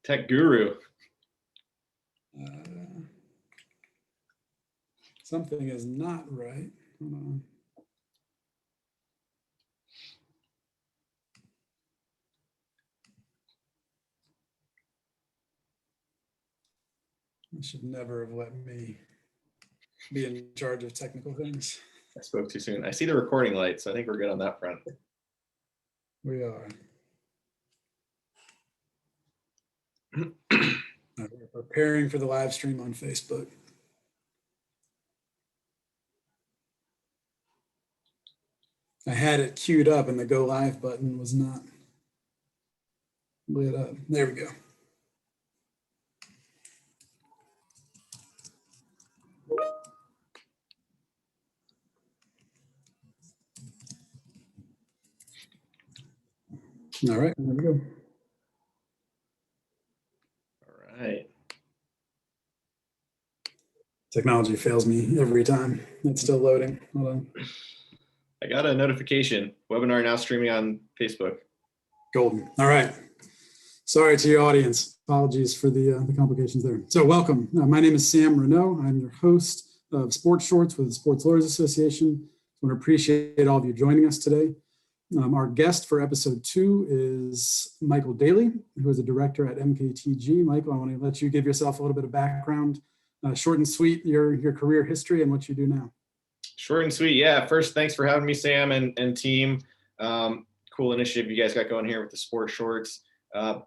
Tech guru. Something is not right. Hold on. I should never have let me be in charge of technical things. I spoke too soon. I see the recording light, so I think we're good on that front. We are. We're preparing for the live stream on Facebook. I had it queued up and the go live button was not lit up. There we go. All right, there we go. All right. Technology fails me every time. It's still loading. Hold on. I got a notification. Webinar now streaming on Facebook. Golden. All right. Sorry to your audience. Apologies for the complications there. So welcome. My name is Sam Renaud. I'm your host of Sports Shorts with the Sports Lawyers Association. I want to appreciate all of you joining us today. Our guest for episode 2 is Michael Daly, who is a director at MKTG. Michael, I want to let you give yourself a little bit of background, short and sweet, your career history and what you do now. Short and sweet. Yeah. First, thanks for having me, Sam and team. Cool initiative you guys got going here with the Sports Shorts.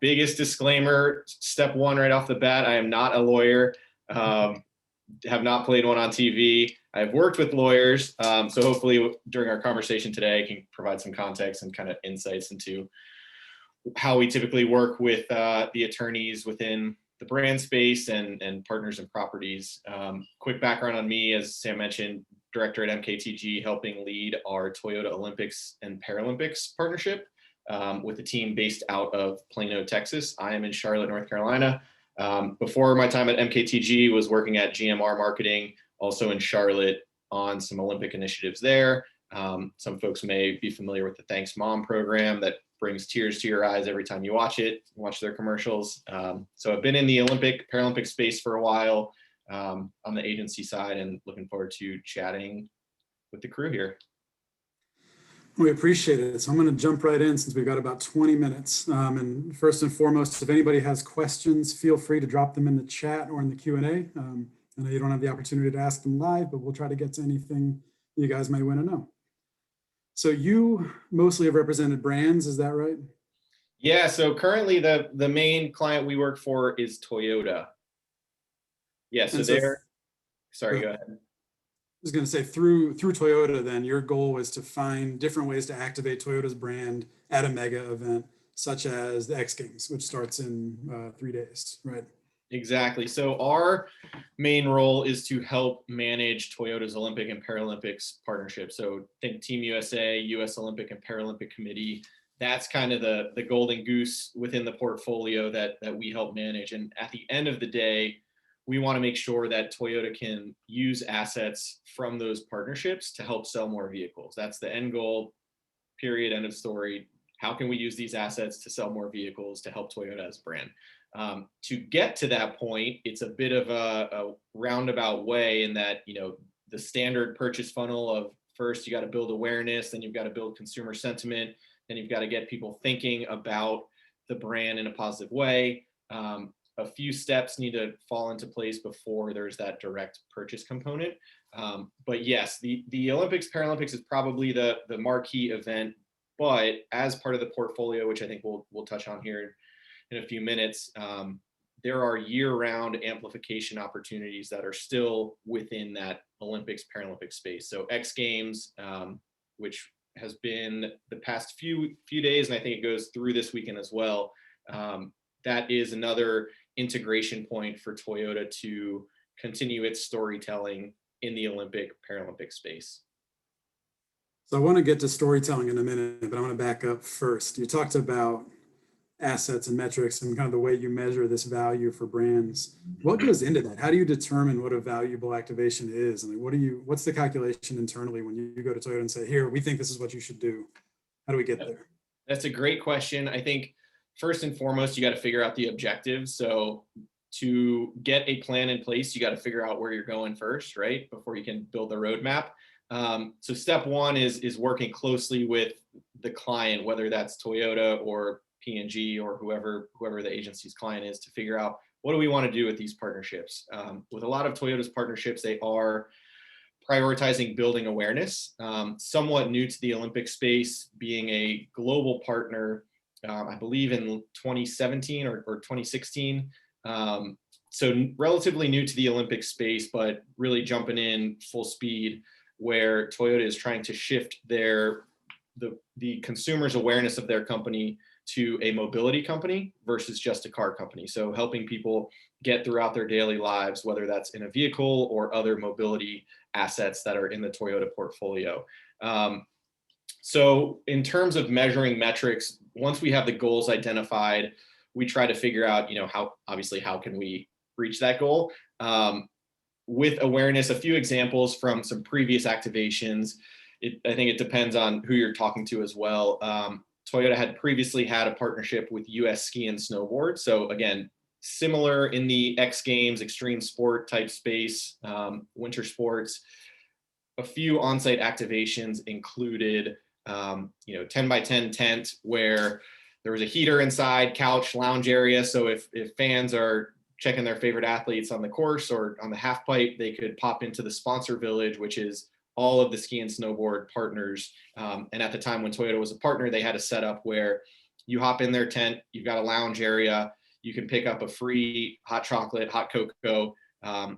Biggest disclaimer, step one right off the bat, I am not a lawyer. Have not played one on TV. I've worked with lawyers, so hopefully during our conversation today, I can provide some context and kind of insights into how we typically work with the attorneys within the brand space and partners and properties. Quick background on me, as Sam mentioned, director at MKTG, helping lead our Toyota Olympics and Paralympics partnership with a team based out of Plano, Texas. I am in Charlotte, North Carolina. Before my time at MKTG, was working at GMR Marketing, also in Charlotte, on some Olympic initiatives there. Some folks may be familiar with the Thanks Mom program that brings tears to your eyes every time you watch it, watch their commercials. So I've been in the Olympic, Paralympic space for a while on the agency side, and looking forward to chatting with the crew here. We appreciate it. So I'm going to jump right in since we've got about 20 minutes. And first and foremost, if anybody has questions, feel free to drop them in the chat or in the Q&A. I know you don't have the opportunity to ask them live, but we'll try to get to anything you guys may want to know. So you mostly have represented brands, is that right? Yeah, so currently the main client we work for is Toyota. Yeah, so they're, sorry, go ahead. I was going to say through Toyota, then your goal was to find different ways to activate Toyota's brand at a mega event, such as the X Games, which starts in 3 days, right? Exactly. So our main role is to help manage Toyota's Olympic and Paralympics partnership. So think Team USA, US Olympic and Paralympic Committee. That's kind of the golden goose within the portfolio that we help manage. And at the end of the day, we want to make sure that Toyota can use assets from those partnerships to help sell more vehicles. That's the end goal, period, end of story. How can we use these assets to sell more vehicles to help Toyota as a brand? To get to that point, it's a bit of a roundabout way in that, you know, the standard purchase funnel of first you got to build awareness, then you've got to build consumer sentiment, then you've got to get people thinking about the brand in a positive way. A few steps need to fall into place before there's that direct purchase component. But yes, the Olympics, Paralympics is probably the marquee event, but as part of the portfolio, which I think we'll touch on here in a few minutes, there are year-round amplification opportunities that are still within that Olympics, Paralympics space. So X Games, which has been the past few days, and I think it goes through this weekend as well. That is another integration point for Toyota to continue its storytelling in the Olympic, Paralympic space. So I want to get to storytelling in a minute, but I want to back up first. You talked about assets and metrics and kind of the way you measure this value for brands. What goes into that? How do you determine what a valuable activation is? And what's the calculation internally when you go to Toyota and say, here, we think this is what you should do? How do we get there? That's a great question. I think first and foremost, you got to figure out the objectives. So to get a plan in place, you got to figure out where you're going first, right? Before you can build the roadmap. So step one is working closely with the client, whether that's Toyota or P&G or whoever the agency's client is, to figure out what do we want to do with these partnerships. With a lot of Toyota's partnerships, they are prioritizing building awareness. Somewhat new to the Olympic space, being a global partner, I believe in 2017 or 2016. So relatively new to the Olympic space, but really jumping in full speed, where Toyota is trying to shift the consumer's awareness of their company to a mobility company versus just a car company. So helping people get throughout their daily lives, whether that's in a vehicle or other mobility assets that are in the Toyota portfolio. So in terms of measuring metrics, once we have the goals identified, we try to figure out, how can we reach that goal? With awareness, a few examples from some previous activations. I think it depends on who you're talking to as well. Toyota had previously had a partnership with US Ski and Snowboard. So again, similar in the X Games, extreme sport type space, winter sports. A few on-site activations included, 10 by 10 tent where there was a heater inside, couch, lounge area. So if fans are checking their favorite athletes on the course or on the half pipe, they could pop into the sponsor village, which is all of the ski and snowboard partners. And at the time when Toyota was a partner, they had a setup where you hop in their tent, you've got a lounge area, you can pick up a free hot chocolate, hot cocoa.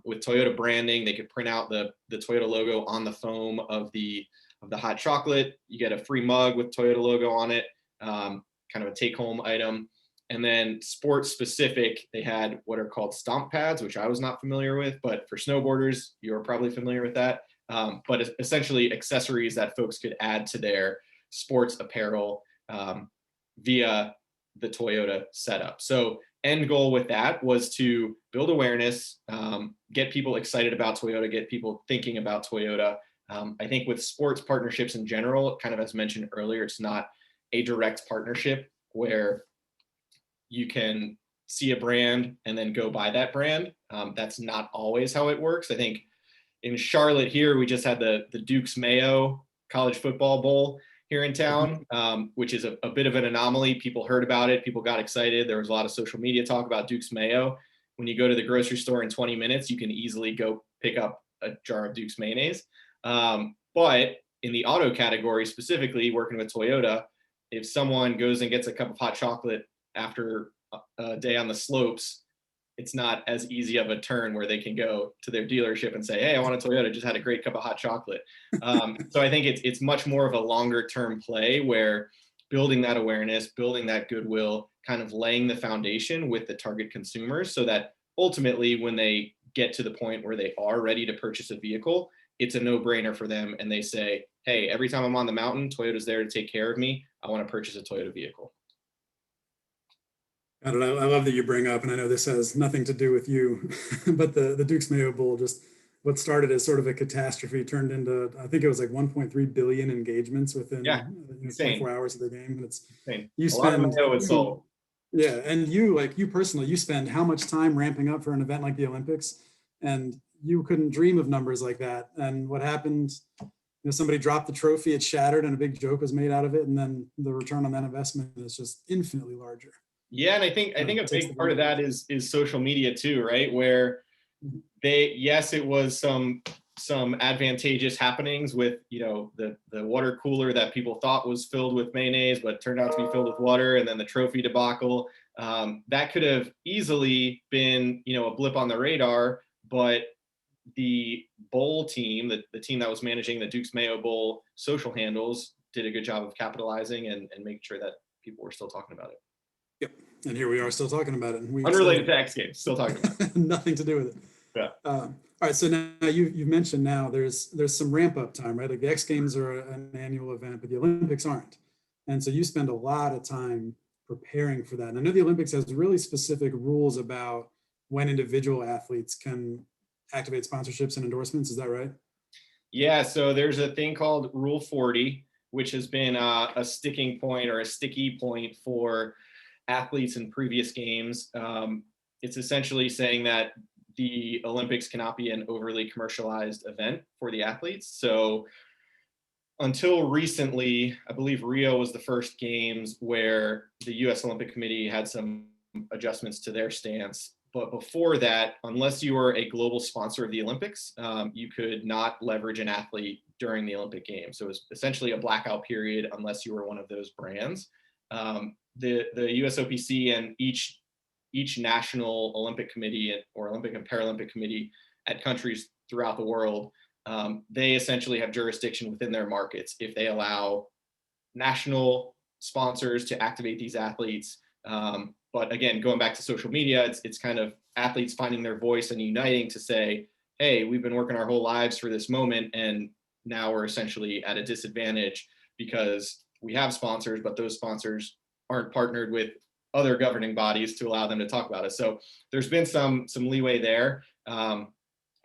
With Toyota branding, they could print out the Toyota logo on the foam of the hot chocolate. You get a free mug with Toyota logo on it, kind of a take-home item. And then sports specific, they had what are called stomp pads, which I was not familiar with, but for snowboarders, you're probably familiar with that. But essentially accessories that folks could add to their sports apparel via the Toyota setup. So end goal with that was to build awareness, get people excited about Toyota, get people thinking about Toyota. I think with sports partnerships in general, kind of as mentioned earlier, it's not a direct partnership where you can see a brand and then go buy that brand. That's not always how it works. I think in Charlotte here, we just had the Duke's Mayo College Football Bowl here in town, which is a bit of an anomaly. People heard about it. People got excited. There was a lot of social media talk about Duke's Mayo. When you go to the grocery store in 20 minutes, you can easily go pick up a jar of Duke's mayonnaise. But in the auto category, specifically working with Toyota, if someone goes and gets a cup of hot chocolate after a day on the slopes, it's not as easy of a turn where they can go to their dealership and say, hey, I want a Toyota, just had a great cup of hot chocolate. So I think it's much more of a longer term play where building that awareness, building that goodwill, kind of laying the foundation with the target consumers so that ultimately when they get to the point where they are ready to purchase a vehicle, it's a no-brainer for them. And they say, hey, every time I'm on the mountain, Toyota's there to take care of me. I want to purchase a Toyota vehicle. I don't know. I love that you bring up, and I know this has nothing to do with you, but the Duke's Mayo Bowl, just what started as sort of a catastrophe turned into, I think it was like 1.3 billion engagements within 24 hours of the game. And it's insane. You spend, a lot of Mayo is sold. Yeah, and you personally, you spend how much time ramping up for an event like the Olympics, and you couldn't dream of numbers like that. And what happened? Somebody dropped the trophy, it shattered, and a big joke was made out of it, and then the return on that investment is just infinitely larger. Yeah, and I think a big part of that is social media too, right? Where it was some advantageous happenings with the water cooler that people thought was filled with mayonnaise, but turned out to be filled with water, and then the trophy debacle. That could have easily been a blip on the radar, but the bowl team, the team that was managing the Duke's Mayo Bowl social handles, did a good job of capitalizing and making sure that people were still talking about it. Yep. And here we are still talking about it. Unrelated to X Games, still talking about it. Nothing to do with it. Yeah. All right. So now you've mentioned there's some ramp up time, right? Like the X Games are an annual event, but the Olympics aren't. And so you spend a lot of time preparing for that. And I know the Olympics has really specific rules about when individual athletes can activate sponsorships and endorsements. Is that right? Yeah. So there's a thing called Rule 40, which has been a sticking point or a sticky point for athletes in previous games. It's essentially saying that the Olympics cannot be an overly commercialized event for the athletes. So until recently, I believe Rio was the first games where the US Olympic Committee had some adjustments to their stance. But before that, unless you were a global sponsor of the Olympics, you could not leverage an athlete during the Olympic Games. So it was essentially a blackout period unless you were one of those brands. The USOPC and each national Olympic committee or Olympic and Paralympic committee at countries throughout the world, they essentially have jurisdiction within their markets if they allow national sponsors to activate these athletes. But again, going back to social media, it's kind of athletes finding their voice and uniting to say, hey, we've been working our whole lives for this moment, and now we're essentially at a disadvantage because we have sponsors, but those sponsors aren't partnered with other governing bodies to allow them to talk about it. So there's been some leeway there. I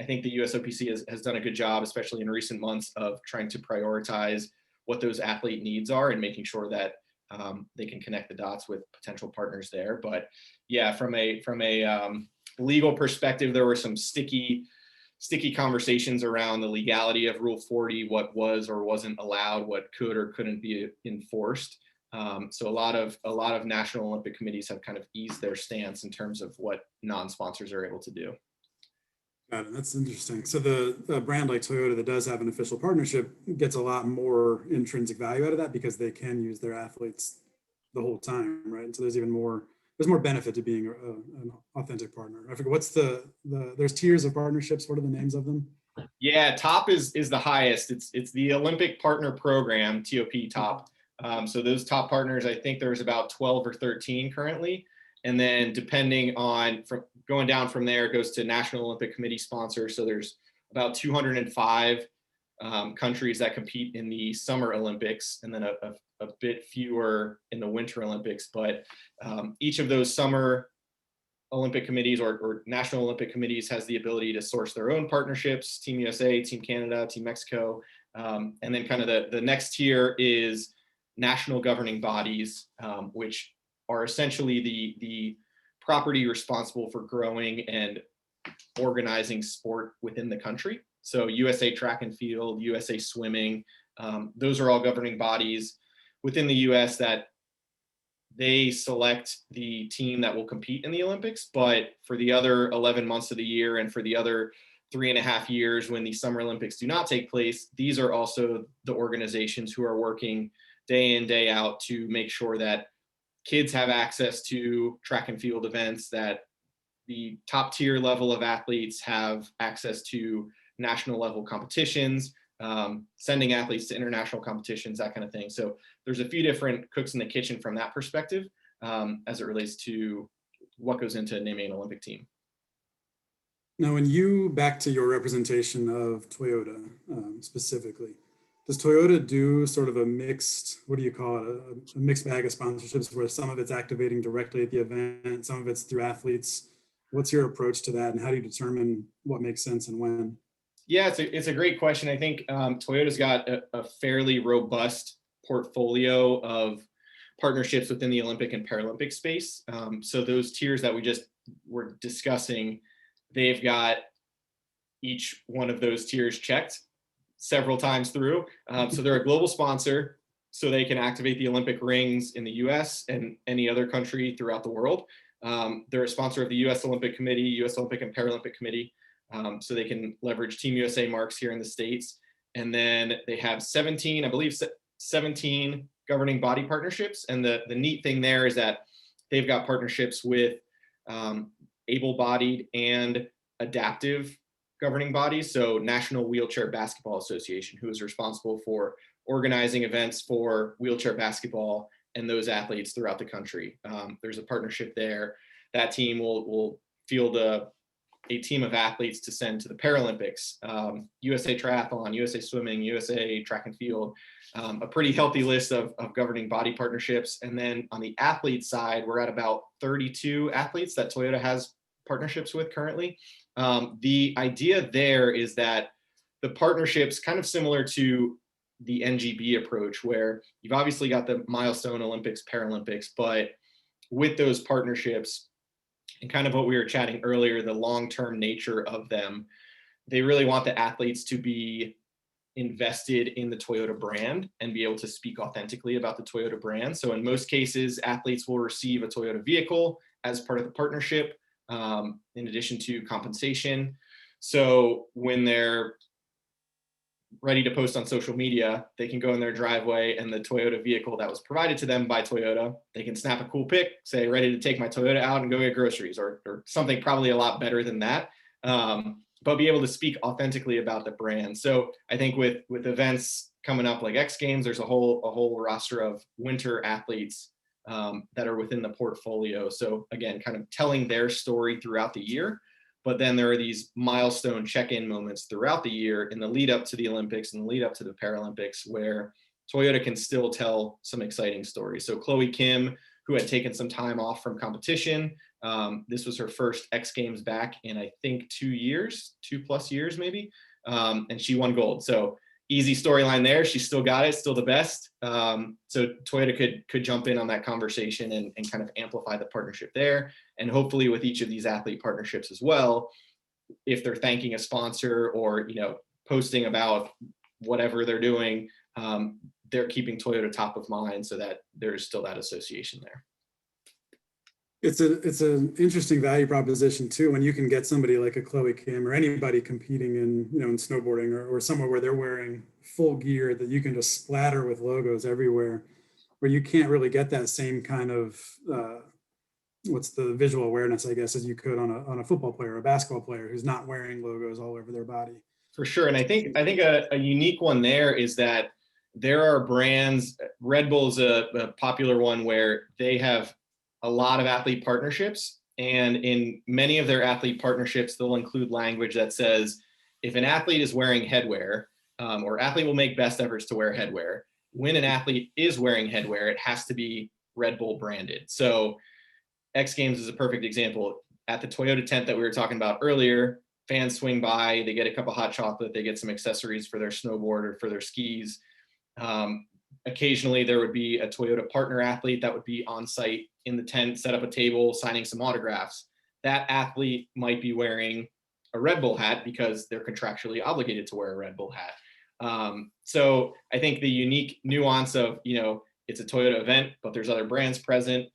think the USOPC has done a good job, especially in recent months, of trying to prioritize what those athlete needs are and making sure that they can connect the dots with potential partners there. But yeah, from a legal perspective, there were some sticky conversations around the legality of Rule 40, what was or wasn't allowed, what could or couldn't be enforced. So a lot of national Olympic committees have kind of eased their stance in terms of what non-sponsors are able to do. Got it. That's interesting. So a brand like Toyota that does have an official partnership gets a lot more intrinsic value out of that because they can use their athletes the whole time, right? And so there's more benefit to being an authentic partner. I forget what's there's tiers of partnerships. What are the names of them? Yeah, top is the highest. It's the Olympic Partner Program, TOP top. So those top partners, I think there's about 12 or 13 currently. And then depending on going down from there, it goes to National Olympic Committee sponsors. So there's about 205 countries that compete in the Summer Olympics, and then a bit fewer in the Winter Olympics. But each of those Summer Olympic committees or National Olympic committees has the ability to source their own partnerships, Team USA, Team Canada, Team Mexico. And then kind of the next tier is national governing bodies, which are essentially the property responsible for growing and organizing sport within the country. So USA Track and Field, USA Swimming, those are all governing bodies within the US that they select the team that will compete in the Olympics. But for the other 11 months of the year and for the other 3.5 years when the Summer Olympics do not take place, these are also the organizations who are working day in, day out to make sure that kids have access to track and field events, that the top tier level of athletes have access to national level competitions, sending athletes to international competitions, that kind of thing. So there's a few different cooks in the kitchen from that perspective as it relates to what goes into naming an Olympic team. Now, when you back to your representation of Toyota specifically, does Toyota do sort of a mixed, what do you call it, a mixed bag of sponsorships where some of it's activating directly at the event, some of it's through athletes? What's your approach to that, and how do you determine what makes sense and when? Yeah, it's a great question. I think Toyota's got a fairly robust portfolio of partnerships within the Olympic and Paralympic space. So those tiers that we just were discussing, they've got each one of those tiers checked several times through. So they're a global sponsor, so they can activate the Olympic rings in the US and any other country throughout the world. They're a sponsor of the US Olympic Committee, US Olympic and Paralympic Committee, so they can leverage Team USA marks here in the States. And then they have 17 governing body partnerships. And the neat thing there is that they've got partnerships with able-bodied and adaptive governing bodies. So National Wheelchair Basketball Association, who is responsible for organizing events for wheelchair basketball and those athletes throughout the country. There's a partnership there. That team will field a team of athletes to send to the Paralympics, USA Triathlon, USA Swimming, USA Track and Field, a pretty healthy list of governing body partnerships. And then on the athlete side, we're at about 32 athletes that Toyota has partnerships with currently. The idea there is that the partnerships, kind of similar to the NGB approach, where you've obviously got the milestone Olympics, Paralympics, but with those partnerships and kind of what we were chatting earlier, the long-term nature of them, they really want the athletes to be invested in the Toyota brand and be able to speak authentically about the Toyota brand. So in most cases, athletes will receive a Toyota vehicle as part of the partnership, in addition to compensation. So when they're ready to post on social media, they can go in their driveway and the Toyota vehicle that was provided to them by Toyota, they can snap a cool pic, say, ready to take my Toyota out and go get groceries, or something probably a lot better than that. But be able to speak authentically about the brand. So I think with events coming up like X Games, there's a whole roster of winter athletes that are within the portfolio. So again, kind of telling their story throughout the year. But then there are these milestone check-in moments throughout the year in the lead up to the Olympics and the lead up to the Paralympics where Toyota can still tell some exciting stories. So Chloe Kim, who had taken some time off from competition, this was her first X Games back in, I think, 2+ years maybe, and she won gold. So easy storyline there. She still got it, still the best. So Toyota could jump in on that conversation and kind of amplify the partnership there. And hopefully with each of these athlete partnerships as well, if they're thanking a sponsor or, posting about whatever they're doing, they're keeping Toyota top of mind so that there's still that association there. It's an interesting value proposition too, when you can get somebody like a Chloe Kim or anybody competing in, in snowboarding or somewhere where they're wearing full gear that you can just splatter with logos everywhere, where you can't really get that same kind of, what's the visual awareness, I guess, as you could on a football player or a basketball player who's not wearing logos all over their body. For sure. And I think a unique one there is that there are brands, Red Bull's a popular one where they have a lot of athlete partnerships. And in many of their athlete partnerships, they'll include language that says, if an athlete is wearing headwear, or athlete will make best efforts to wear headwear, when an athlete is wearing headwear, it has to be Red Bull branded. So X Games is a perfect example. At the Toyota tent that we were talking about earlier, fans swing by, they get a cup of hot chocolate, they get some accessories for their snowboard or for their skis. Occasionally there would be a Toyota partner athlete that would be on site in the tent, set up a table, signing some autographs. That athlete might be wearing a Red Bull hat because they're contractually obligated to wear a Red Bull hat. So I think the unique nuance of, it's a Toyota event, but there's other brands present,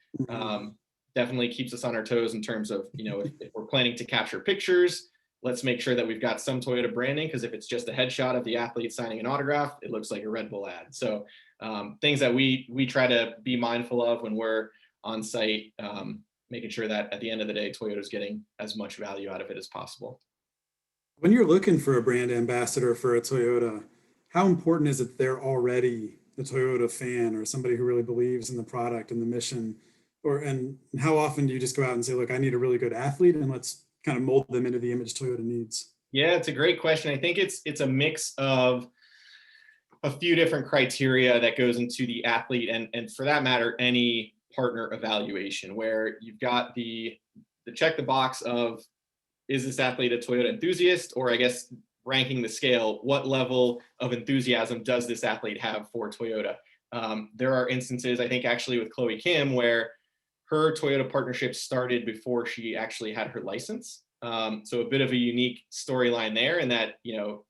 definitely keeps us on our toes in terms of, if we're planning to capture pictures, let's make sure that we've got some Toyota branding, because if it's just a headshot of the athlete signing an autograph, it looks like a Red Bull ad. So things that we try to be mindful of when we're on site, making sure that at the end of the day, Toyota's getting as much value out of it as possible. When you're looking for a brand ambassador for a Toyota, how important is it they're already a Toyota fan or somebody who really believes in the product and the mission? And how often do you just go out and say, look, I need a really good athlete and let's kind of mold them into the image Toyota needs? Yeah, it's a great question. I think it's a mix of a few different criteria that goes into the athlete and for that matter, any partner evaluation, where you've got the check the box of, is this athlete a Toyota enthusiast? Or I guess ranking the scale, what level of enthusiasm does this athlete have for Toyota? There are instances, I think actually with Chloe Kim, where her Toyota partnership started before she actually had her license. So a bit of a unique storyline there in that,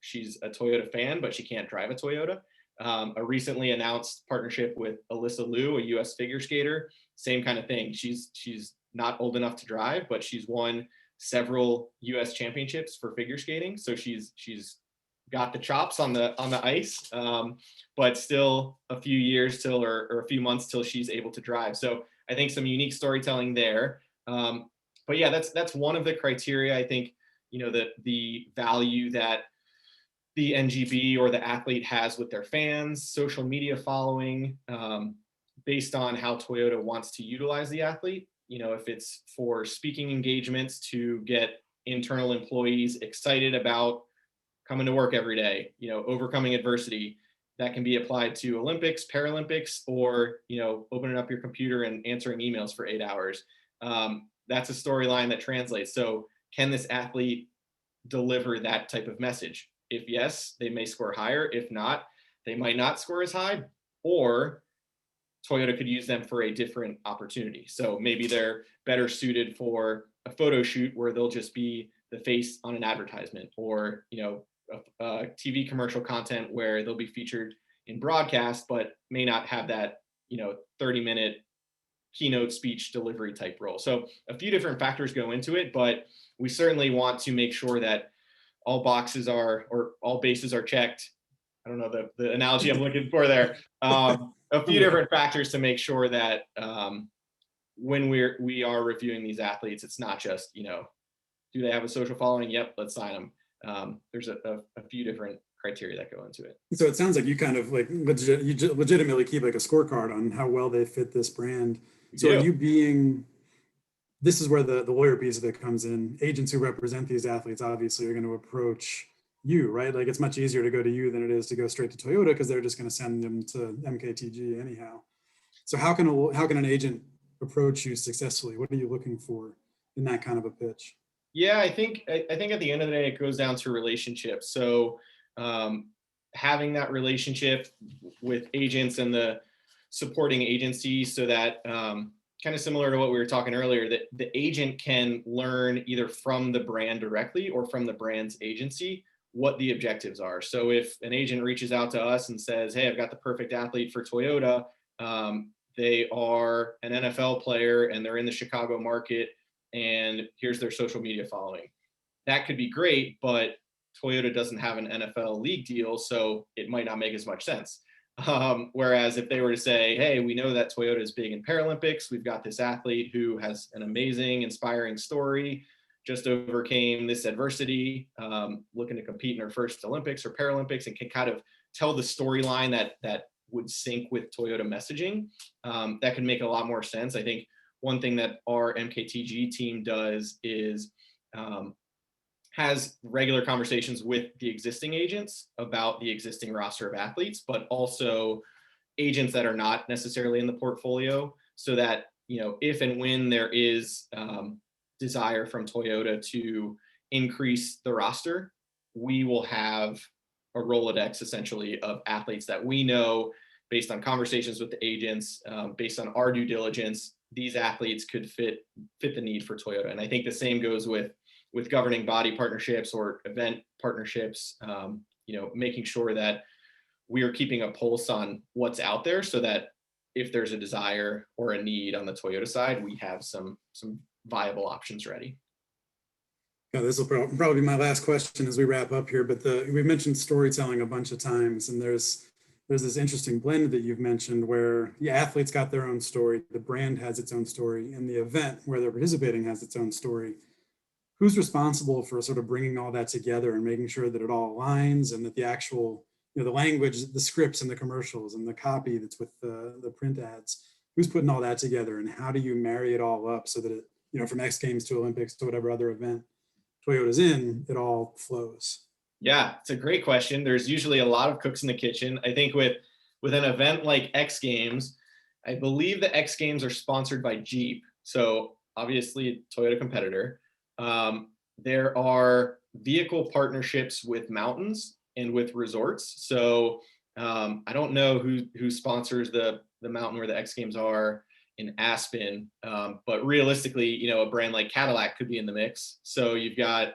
she's a Toyota fan, but she can't drive a Toyota. A recently announced partnership with Alyssa Liu, a US figure skater, same kind of thing. She's not old enough to drive, but she's won several US championships for figure skating. So she's got the chops on the ice, but still a few years till, or a few months till she's able to drive. So I think some unique storytelling there. But yeah, that's one of the criteria. I think, the value that the NGB or the athlete has with their fans, social media following, based on how Toyota wants to utilize the athlete. If it's for speaking engagements to get internal employees excited about coming to work every day, overcoming adversity, that can be applied to Olympics, Paralympics, or, opening up your computer and answering emails for 8 hours. That's a storyline that translates. So can this athlete deliver that type of message? If yes, they may score higher. If not, they might not score as high. Or Toyota could use them for a different opportunity. So maybe they're better suited for a photo shoot where they'll just be the face on an advertisement, or, TV commercial content where they'll be featured in broadcast, but may not have that, 30-minute keynote speech delivery type role. So a few different factors go into it, but we certainly want to make sure that all boxes are, or all bases are checked. I don't know the analogy I'm looking for there. A few different factors to make sure that when we are reviewing these athletes, it's not just, do they have a social following? Yep, let's sign them. There's a few different criteria that go into it. So it sounds like you kind of like legitimately keep like a scorecard on how well they fit this brand. So are you being, this is where the lawyer piece of it comes in. Agents who represent these athletes obviously are going to approach you, right? Like it's much easier to go to you than it is to go straight to Toyota, because they're just going to send them to MKTG anyhow. So how can an agent approach you successfully? What are you looking for in that kind of a pitch? Yeah, I think at the end of the day, it goes down to relationships. So having that relationship with agents and the supporting agency, so that kind of similar to what we were talking earlier, that the agent can learn either from the brand directly or from the brand's agency what the objectives are. So if an agent reaches out to us and says, hey, I've got the perfect athlete for Toyota, they are an NFL player and they're in the Chicago market, and here's their social media following. That could be great, but Toyota doesn't have an NFL league deal, so it might not make as much sense. Whereas if they were to say, hey, we know that Toyota is big in Paralympics, we've got this athlete who has an amazing, inspiring story, just overcame this adversity, looking to compete in her first Olympics or Paralympics, and can kind of tell the storyline that would sync with Toyota messaging, that could make a lot more sense. I think one thing that our MKTG team does is has regular conversations with the existing agents about the existing roster of athletes, but also agents that are not necessarily in the portfolio, so that, if and when there is desire from Toyota to increase the roster, we will have a Rolodex essentially of athletes that we know, based on conversations with the agents, based on our due diligence, these athletes could fit the need for Toyota. And I think the same goes with governing body partnerships or event partnerships, making sure that we are keeping a pulse on what's out there, so that if there's a desire or a need on the Toyota side, we have some viable options ready. Yeah, this will probably be my last question as we wrap up here, but we mentioned storytelling a bunch of times, and there's this interesting blend that you've mentioned where the athletes got their own story, the brand has its own story, and the event where they're participating has its own story. Who's responsible for sort of bringing all that together and making sure that it all aligns, and that the actual, the language, the scripts and the commercials and the copy that's with the print ads, who's putting all that together, and how do you marry it all up so that it, from X Games to Olympics to whatever other event Toyota's in, it all flows? Yeah, it's a great question. There's usually a lot of cooks in the kitchen. I think with an event like X Games, I believe the X Games are sponsored by Jeep. So obviously Toyota competitor. There are vehicle partnerships with mountains and with resorts. So I don't know who sponsors the mountain where the X Games are in Aspen, but realistically, a brand like Cadillac could be in the mix. So you've got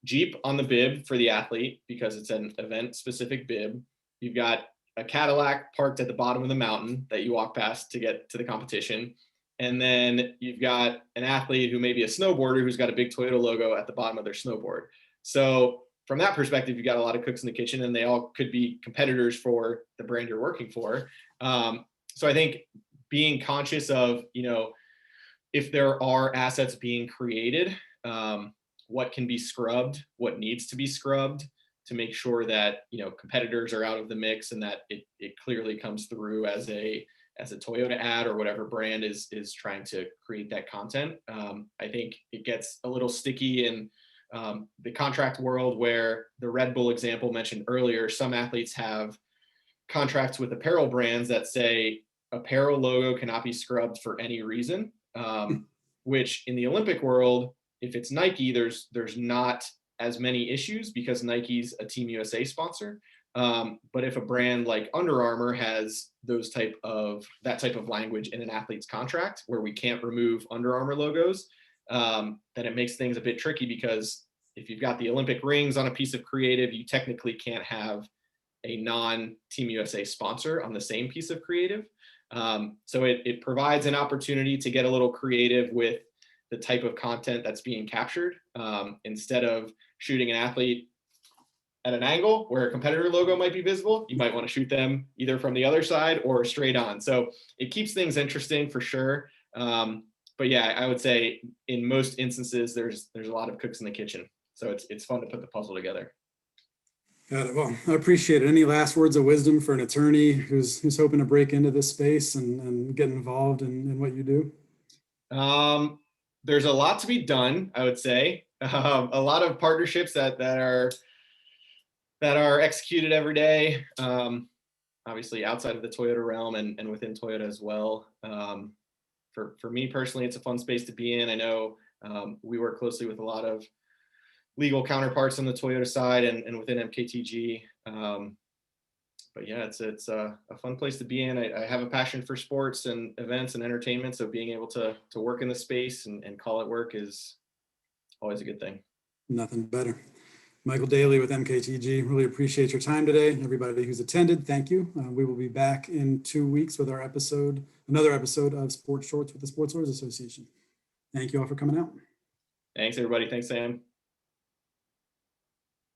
Jeep on the bib for the athlete because it's an event specific bib. You've got a Cadillac parked at the bottom of the mountain that you walk past to get to the competition. And then you've got an athlete who may be a snowboarder who's got a big Toyota logo at the bottom of their snowboard. So from that perspective, you've got a lot of cooks in the kitchen, and they all could be competitors for the brand you're working for. So I think being conscious of, if there are assets being created, what can be scrubbed, what needs to be scrubbed, to make sure that, competitors are out of the mix, and that it clearly comes through as a Toyota ad or whatever brand is trying to create that content. I think it gets a little sticky in the contract world, where the Red Bull example mentioned earlier, some athletes have contracts with apparel brands that say apparel logo cannot be scrubbed for any reason, which in the Olympic world, if it's Nike, there's not as many issues because Nike's a Team USA sponsor. But if a brand like Under Armour has that type of language in an athlete's contract where we can't remove Under Armour logos, then it makes things a bit tricky, because if you've got the Olympic rings on a piece of creative, you technically can't have a non-Team USA sponsor on the same piece of creative. So it provides an opportunity to get a little creative with the type of content that's being captured. Instead of shooting an athlete at an angle where a competitor logo might be visible, you might want to shoot them either from the other side or straight on. So it keeps things interesting for sure. But yeah, I would say in most instances, there's a lot of cooks in the kitchen. So it's fun to put the puzzle together. Got it. Well, I appreciate it. Any last words of wisdom for an attorney who's hoping to break into this space and get involved in what you do? There's a lot to be done, I would say. A lot of partnerships that are executed every day. Obviously outside of the Toyota realm and within Toyota as well. For me personally, it's a fun space to be in. I know we work closely with a lot of legal counterparts on the Toyota side and within MKTG. But yeah, it's a fun place to be in. I have a passion for sports and events and entertainment, so being able to work in the space and call it work is always a good thing. Nothing better. Michael Daly with MKTG. Really appreciate your time today. Everybody who's attended, thank you. We will be back in 2 weeks with another episode of Sports Shorts with the Sports Lawyers Association. Thank you all for coming out. Thanks, everybody. Thanks, Sam.